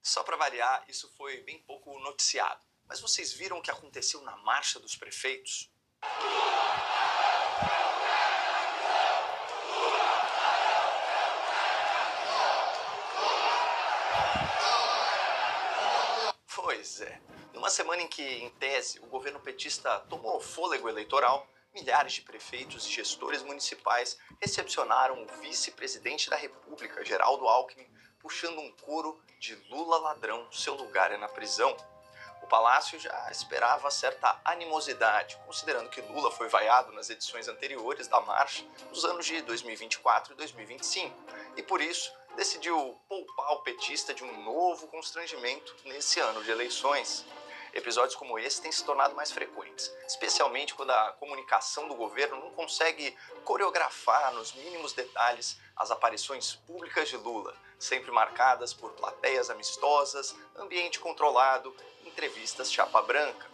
Só para variar, isso foi bem pouco noticiado. Mas vocês viram o que aconteceu na Marcha dos Prefeitos? Pois é. Numa semana em que, em tese, o governo petista tomou fôlego eleitoral, milhares de prefeitos e gestores municipais recepcionaram o vice-presidente da República, Geraldo Alckmin, puxando um coro de Lula ladrão, seu lugar é na prisão. O Palácio já esperava certa animosidade, considerando que Lula foi vaiado nas edições anteriores da marcha, nos anos de 2024 e 2025, e por isso decidiu poupar o petista de um novo constrangimento nesse ano de eleições. Episódios como esse têm se tornado mais frequentes, especialmente quando a comunicação do governo não consegue coreografar nos mínimos detalhes as aparições públicas de Lula, sempre marcadas por plateias amistosas, ambiente controlado, entrevistas chapa branca.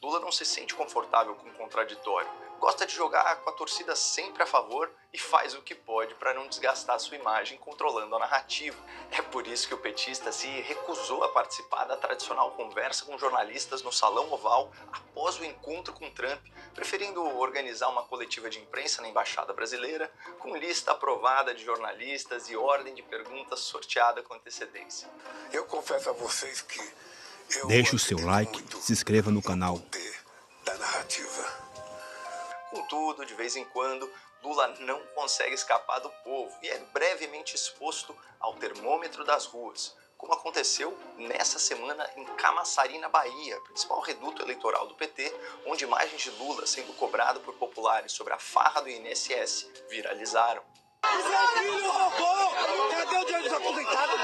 Lula não se sente confortável com o contraditório, gosta de jogar com a torcida sempre a favor e faz o que pode para não desgastar sua imagem controlando a narrativa. É por isso que o petista se recusou a participar da tradicional conversa com jornalistas no Salão Oval após o encontro com Trump, preferindo organizar uma coletiva de imprensa na Embaixada Brasileira com lista aprovada de jornalistas e ordem de perguntas sorteada com antecedência. Eu confesso a vocês que deixe o seu like, se inscreva no canal. Da narrativa. Contudo, de vez em quando, Lula não consegue escapar do povo e é brevemente exposto ao termômetro das ruas, como aconteceu nessa semana em Camaçari, na Bahia, principal reduto eleitoral do PT, onde imagens de Lula sendo cobrado por populares sobre a farra do INSS viralizaram. Seu filho roubou! Cadê o dinheiro dos aposentados?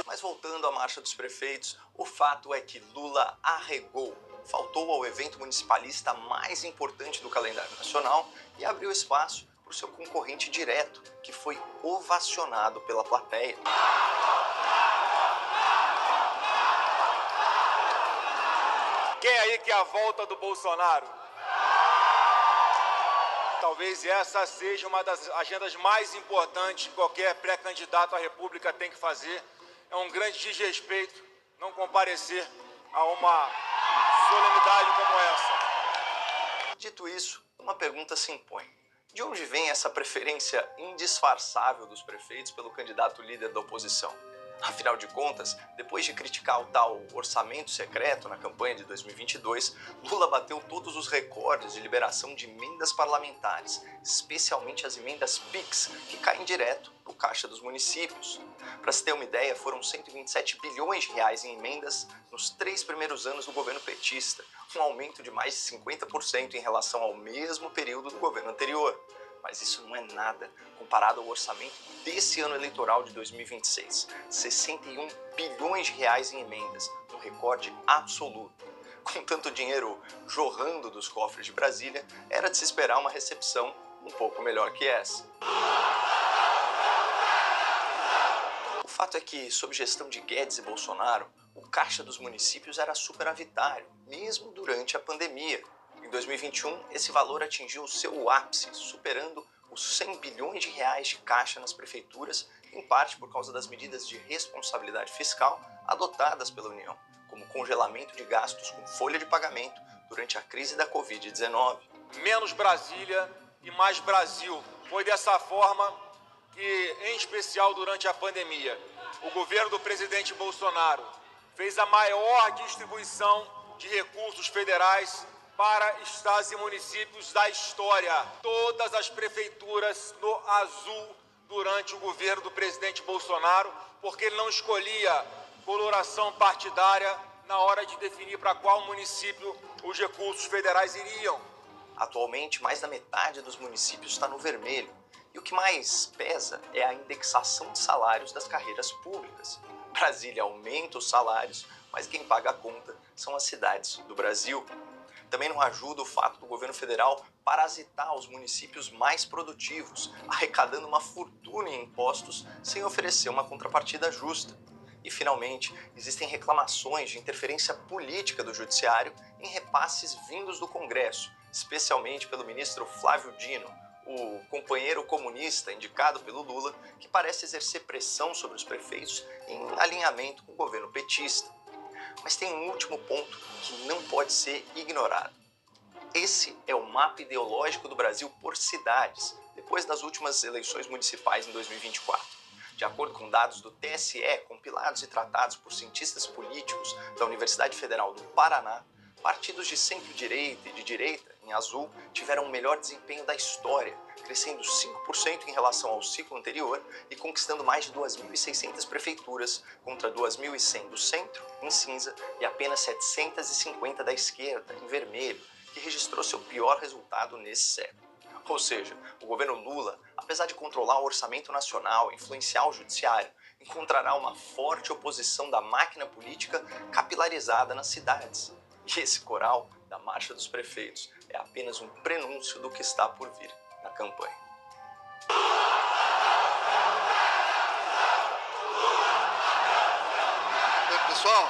Mas voltando à Marcha dos Prefeitos, o fato é que Lula arregou, faltou ao evento municipalista mais importante do calendário nacional e abriu espaço para o seu concorrente direto, que foi ovacionado pela plateia. Quem aí quer a volta do Bolsonaro? Talvez essa seja uma das agendas mais importantes que qualquer pré-candidato à República tem que fazer. É um grande desrespeito não comparecer a uma solenidade como essa. Dito isso, uma pergunta se impõe. De onde vem essa preferência indisfarçável dos prefeitos pelo candidato líder da oposição? Afinal de contas, depois de criticar o tal orçamento secreto na campanha de 2022, Lula bateu todos os recordes de liberação de emendas parlamentares, especialmente as emendas PIX, que caem direto no caixa dos municípios. Para se ter uma ideia, foram 127 bilhões de reais em emendas nos 3 primeiros anos do governo petista, um aumento de mais de 50% em relação ao mesmo período do governo anterior. Mas isso não é nada comparado ao orçamento desse ano eleitoral de 2026. 61 bilhões de reais em emendas, um recorde absoluto. Com tanto dinheiro jorrando dos cofres de Brasília, era de se esperar uma recepção um pouco melhor que essa. O fato é que, sob gestão de Guedes e Bolsonaro, o caixa dos municípios era superavitário, mesmo durante a pandemia. Em 2021, esse valor atingiu o seu ápice, superando os 100 bilhões de reais de caixa nas prefeituras, em parte por causa das medidas de responsabilidade fiscal adotadas pela União, como congelamento de gastos com folha de pagamento durante a crise da Covid-19. Menos Brasília e mais Brasil. Foi dessa forma que, em especial durante a pandemia, o governo do presidente Bolsonaro fez a maior distribuição de recursos federais para estados e municípios da história. Todas as prefeituras no azul durante o governo do presidente Bolsonaro, porque ele não escolhia coloração partidária na hora de definir para qual município os recursos federais iriam. Atualmente, mais da metade dos municípios está no vermelho. E o que mais pesa é a indexação de salários das carreiras públicas. Brasília aumenta os salários, mas quem paga a conta são as cidades do Brasil. Também não ajuda o fato do governo federal parasitar os municípios mais produtivos, arrecadando uma fortuna em impostos sem oferecer uma contrapartida justa. E, finalmente, existem reclamações de interferência política do judiciário em repasses vindos do Congresso, especialmente pelo ministro Flávio Dino, o companheiro comunista indicado pelo Lula, que parece exercer pressão sobre os prefeitos em alinhamento com o governo petista. Mas tem um último ponto que não pode ser ignorado. Esse é o mapa ideológico do Brasil por cidades, depois das últimas eleições municipais em 2024. De acordo com dados do TSE, compilados e tratados por cientistas políticos da Universidade Federal do Paraná, partidos de centro-direita e de direita, em azul, tiveram o melhor desempenho da história, crescendo 5% em relação ao ciclo anterior e conquistando mais de 2.600 prefeituras contra 2.100 do centro, em cinza, e apenas 750 da esquerda, em vermelho, que registrou seu pior resultado nesse século. Ou seja, o governo Lula, apesar de controlar o orçamento nacional e influenciar o judiciário, encontrará uma forte oposição da máquina política capilarizada nas cidades. E esse coral da Marcha dos Prefeitos é apenas um prenúncio do que está por vir na campanha. Pessoal,